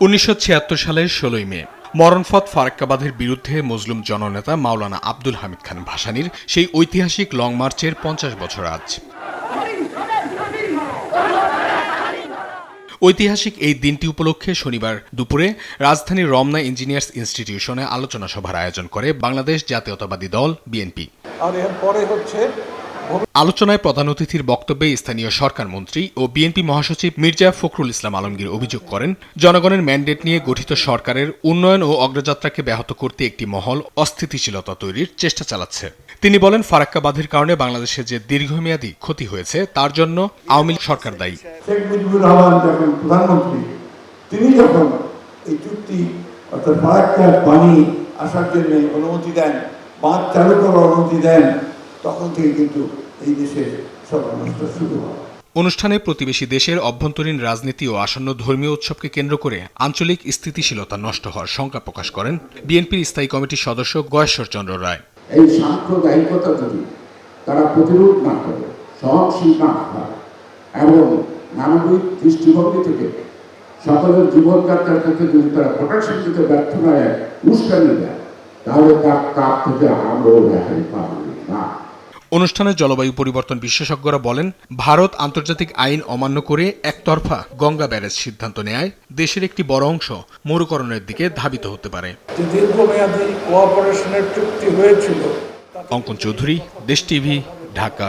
1976 সালের 16 মে মরণফাঁদ ফারাক্কা বাঁধের বিরুদ্ধে মজলুম জননেতা মাওলানা আব্দুল হামিদ খান ভাসানীর সেই ঐতিহাসিক লং মার্চের 50 বছর আজ। ঐতিহাসিক এই দিনটি উপলক্ষে শনিবার দুপুরে রাজধানীর রমনা ইঞ্জিনিয়ার্স ইনস্টিটিউশনে আলোচনা সভার আয়োজন করে বাংলাদেশ জাতীয়তাবাদী দল বিএনপি। আলোচনায় প্রধান অতিথির বক্তব্যে স্থানীয় সরকার মন্ত্রী ও বিএনপি মহাসচিব মির্জা ফখরুল ইসলাম আলমগীর অভিযোগ করেন, জনগণের ম্যান্ডেট নিয়ে গঠিত সরকারের উন্নয়ন ও অগ্রযাত্রাকে ব্যাহত করতে একটি মহল অস্থিতিশীলতা তৈরির চেষ্টা চালাচ্ছে। তিনি বলেন, ফারাক্কা বাঁধের কারণে বাংলাদেশে যে দীর্ঘমেয়াদী ক্ষতি হয়েছে তার জন্য আওয়ামী লীগ সরকার দায়ী। শেখ মুজিবুর রহমান যখন প্রধানমন্ত্রী, তিনি যখন এই চুক্তি অর্থাৎ ফারাক্কার পানি আসার জন্য অনুমতি দেন, বাঁধ চালু করার অনুমতি দেন, তখন থেকে কিন্তু এই দেশে সর্বনষ্ট শুরু হয়। অনুষ্ঠানে প্রতিবেশী দেশের অভ্যন্তরীণ রাজনীতি ও আসন্ন ধর্মীয় উৎসবকে কেন্দ্র করে আঞ্চলিক স্থিতিশীলতা নষ্ট হওয়ার শঙ্কা প্রকাশ করেন বিএনপির স্থায়ী কমিটির সদস্য গয়েশ্বর চন্দ্র রায়। এই সাম্প্রদায়িকতা যদি তারা প্রতিরোধ না করে, সহনশীল না হয় এবং মানবিক দৃষ্টিভঙ্গি থেকে সকলের জীবনযাত্রার ক্ষেত্রে যদি তারা প্রোটেকশন দিতে ব্যর্থ নয়, উস্কানি দেয়, তাহলে তার কাপ থেকে আমরাও রেহাই পাবো না। অনুষ্ঠানে জলবায়ু পরিবর্তন বিশেষজ্ঞরা বলেন, ভারত আন্তর্জাতিক আইন অমান্য করে একতরফা গঙ্গা ব্যারেজ সিদ্ধান্ত নেয় দেশের একটি বড় অংশ মরুকরণের দিকে ধাবিত হতে পারে। দীর্ঘমেয়াদী কোঅপারেশনের চুক্তি হয়েছিল। অঙ্কন চৌধুরী, দেশ টিভি, ঢাকা।